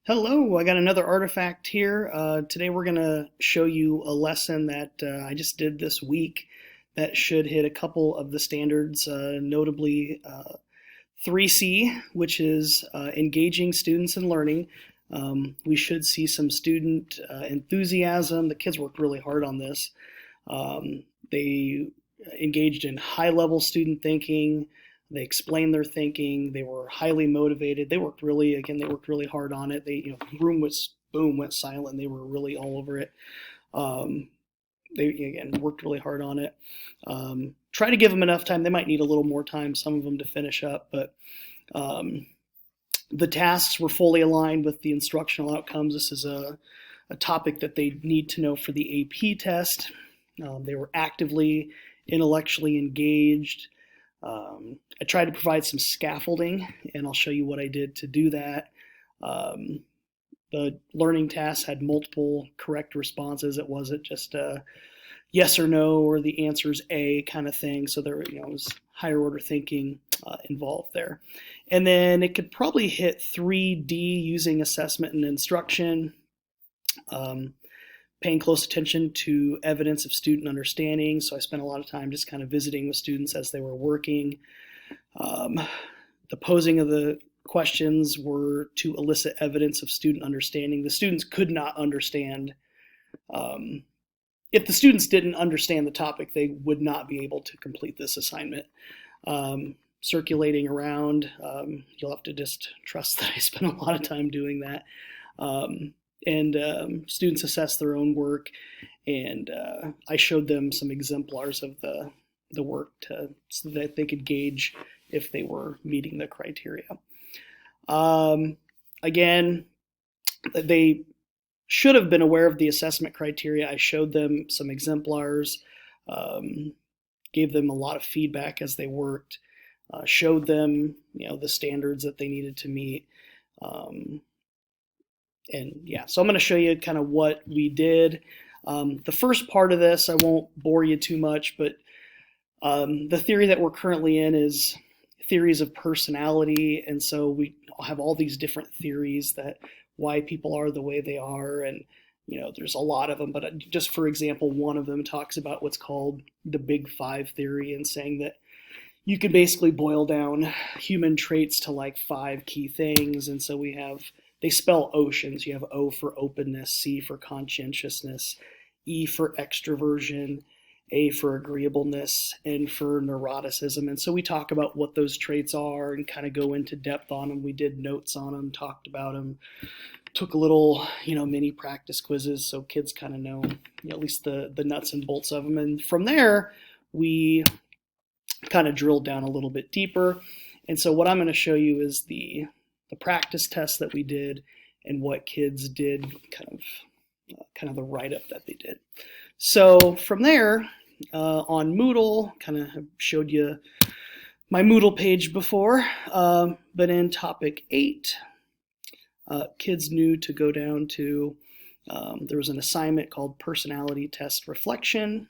Hello, I got another artifact here. Today we're going to show you a lesson that I just did this week that should hit a couple of the standards, notably 3C, which is engaging students in learning. We should see some student enthusiasm. The kids worked really hard on this. They engaged in high-level student thinking. They explained their thinking. They were highly motivated. They worked really hard on it. Room was boom, went silent. They were really all over it. Um, they again worked really hard on it. Try to give them enough time. They might need a little more time, some of them, to finish up, but um, the tasks were fully aligned with the instructional outcomes. This is a topic that they need to know for the AP test. They were actively intellectually engaged. I tried to provide some scaffolding, and I'll show you what I did to do that. Um, the learning tasks had multiple correct responses. It wasn't just a yes or no or the answer's A kind of thing. So there, was higher order thinking involved there. And then it could probably hit 3D using assessment and instruction. Paying close attention to evidence of student understanding. So I spent a lot of time just kind of visiting with students as they were working. The posing of the questions were to elicit evidence of student understanding. The students could not understand. If the students didn't understand the topic, they would not be able to complete this assignment. Circulating around, you'll have to just trust that I spent a lot of time doing that. Students assess their own work, and I showed them some exemplars of the work so that they could gauge if they were meeting the criteria. Again, they should have been aware of the assessment criteria. I showed them some exemplars, gave them a lot of feedback as they worked, showed them the standards that they needed to meet. So I'm going to show you kind of what we did. The first part of this, I won't bore you too much, but the theory that we're currently in is theories of personality. And so we have all these different theories that why people are the way they are. And, there's a lot of them, but just for example, one of them talks about what's called the Big Five theory, and saying that you can basically boil down human traits to like 5 key things. And so they spell oceans. You have O for openness, C for conscientiousness, E for extroversion, A for agreeableness, N for neuroticism. And so we talk about what those traits are and kind of go into depth on them. We did notes on them, talked about them, took a little, mini practice quizzes so kids kind of know, at least the nuts and bolts of them. And from there, we kind of drilled down a little bit deeper. And so what I'm going to show you is the practice test that we did and what kids did, kind of the write-up that they did. So from there, on Moodle, kind of showed you my Moodle page before, but in topic 8, kids knew to go down to, there was an assignment called personality test reflection,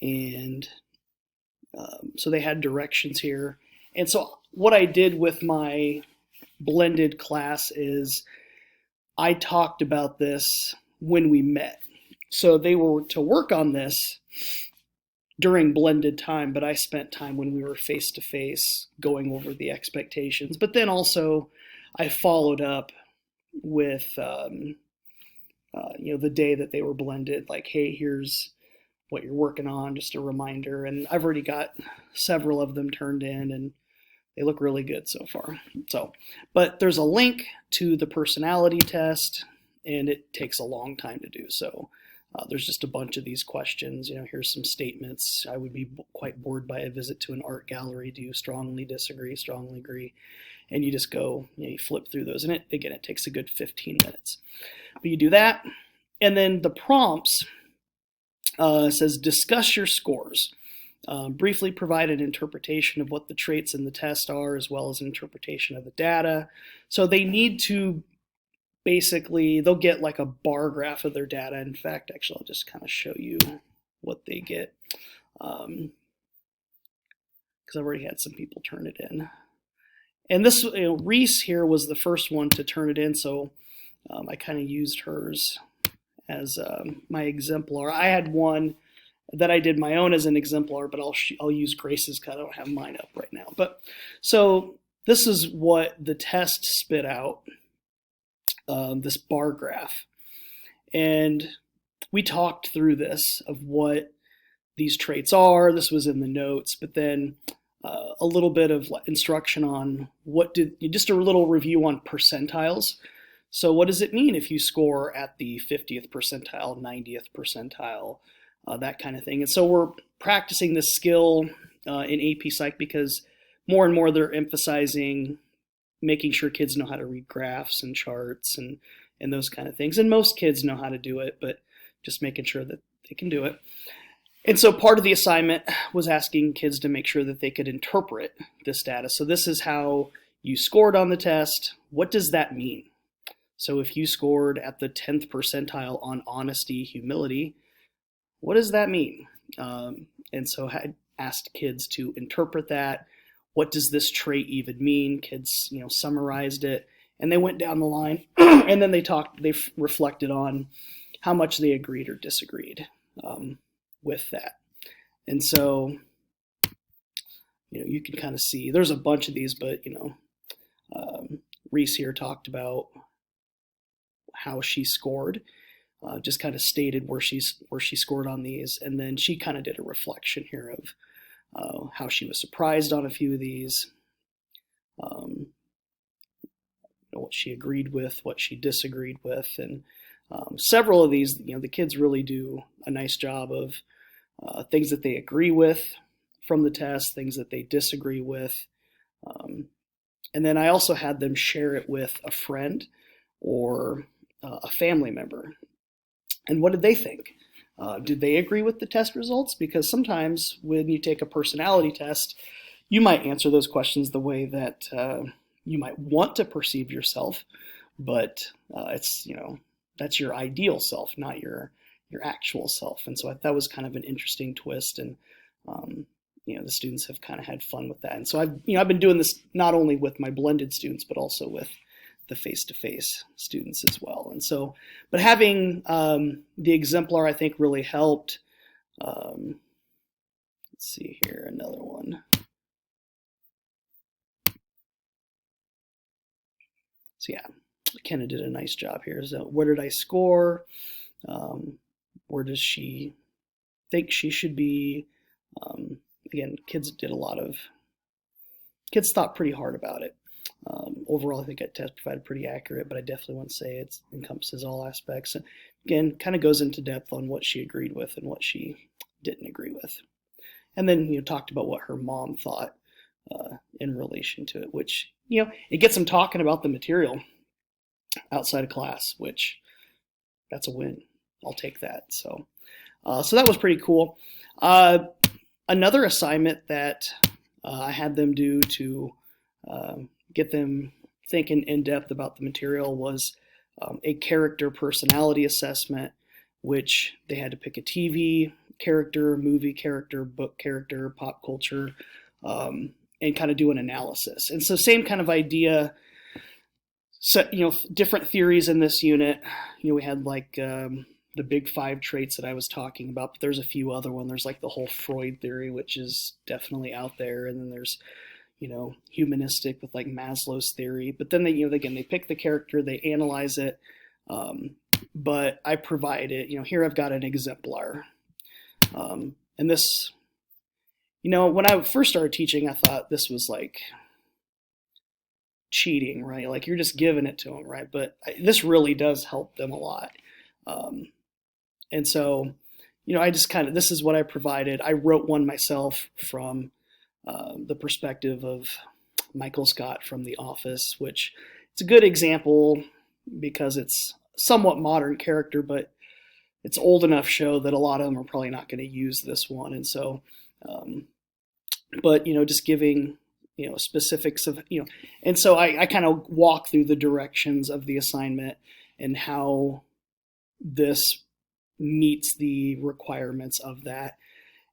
and so they had directions here. And so what I did with my blended class is I talked about this when we met. So they were to work on this during blended time, but I spent time when we were face to face going over the expectations. But then also I followed up with, the day that they were blended, like, hey, here's what you're working on, just a reminder. And I've already got several of them turned in, and they look really good so far. But there's a link to the personality test, and it takes a long time to do. So there's just a bunch of these questions. Here's some statements. I would be quite bored by a visit to an art gallery. Do you strongly disagree, strongly agree? And you just go, you flip through those. And it takes a good 15 minutes. But you do that. And then the prompts says, discuss your scores. Briefly provide an interpretation of what the traits in the test are, as well as an interpretation of the data. So they need to basically, they'll get like a bar graph of their data. In fact, actually, I'll just kind of show you what they get, because I've already had some people turn it in. And this, Reese here was the first one to turn it in, so I kind of used hers as my exemplar. I had one that I did my own as an exemplar, but I'll use Grace's because I don't have mine up right now. But so this is what the test spit out, this bar graph. And we talked through this of what these traits are. This was in the notes, but then a little bit of instruction on just a little review on percentiles. So what does it mean if you score at the 50th percentile, 90th percentile, that kind of thing. And so we're practicing this skill in AP Psych because more and more they're emphasizing making sure kids know how to read graphs and charts and those kind of things. And most kids know how to do it, but just making sure that they can do it. And so part of the assignment was asking kids to make sure that they could interpret this data. So this is how you scored on the test. What does that mean? So if you scored at the 10th percentile on honesty, humility, what does that mean? And so I asked kids to interpret that. What does this trait even mean? Kids, summarized it, and they went down the line, and then they reflected on how much they agreed or disagreed with that. And so, you can kind of see, there's a bunch of these, but, Reese here talked about how she scored, just kind of stated where she scored on these, and then she kind of did a reflection here of how she was surprised on a few of these, what she agreed with, what she disagreed with, and several of these, the kids really do a nice job of things that they agree with from the test, things that they disagree with, and then I also had them share it with a friend or a family member. And what did they think? Did they agree with the test results? Because sometimes when you take a personality test, you might answer those questions the way that you might want to perceive yourself, but it's, that's your ideal self, not your actual self. And so that was kind of an interesting twist, and the students have kind of had fun with that. And so I've been doing this not only with my blended students, but also with the face-to-face students as well. And so, but having the exemplar, I think, really helped. Let's see here, another one. So yeah, Kenna did a nice job here. So where did I score? Where does she think she should be? Again, kids thought pretty hard about it. Overall, I think that test provided pretty accurate, but I definitely wouldn't say it encompasses all aspects. And again, kind of goes into depth on what she agreed with and what she didn't agree with. And then, talked about what her mom thought in relation to it, which, it gets them talking about the material outside of class, which that's a win. I'll take that. So that was pretty cool. Another assignment that I had them do to get them thinking in depth about the material was a character personality assessment, which they had to pick a TV character, movie character, book character, pop culture, and kind of do an analysis. And so same kind of idea, different theories in this unit. We had like the big 5 traits that I was talking about, but there's a few other ones. There's like the whole Freud theory, which is definitely out there. And then there's, humanistic with like Maslow's theory. But then they, again, they pick the character, they analyze it. But I provide it, here I've got an exemplar. And this, when I first started teaching, I thought this was like cheating, right? Like you're just giving it to them, right? But this really does help them a lot. And so, I just this is what I provided. I wrote one myself from the perspective of Michael Scott from The Office, which it's a good example because it's somewhat modern character, but it's old enough show that a lot of them are probably not going to use this one. And so, but, just giving, specifics of, and so I kind of walk through the directions of the assignment and how this meets the requirements of that.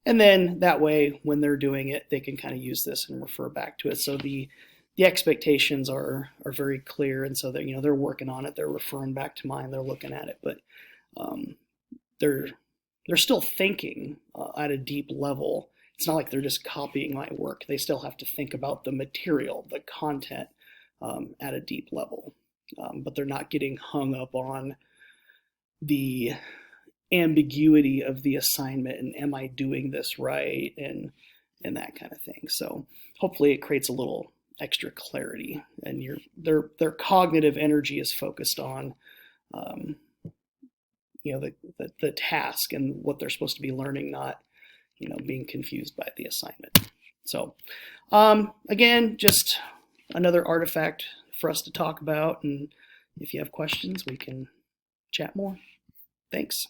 And then that way, when they're doing it, they can kind of use this and refer back to it. So the the expectations are very clear, and so that they're working on it, they're referring back to mine, they're looking at it, but um, they're still thinking at a deep level. It's not like they're just copying my work. They still have to think about the material, the content at a deep level, but they're not getting hung up on the ambiguity of the assignment and am I doing this right and that kind of thing. So hopefully it creates a little extra clarity, and their cognitive energy is focused on um, the task and what they're supposed to be learning, not being confused by the assignment. So again, just another artifact for us to talk about, and if you have questions, we can chat more. Thanks.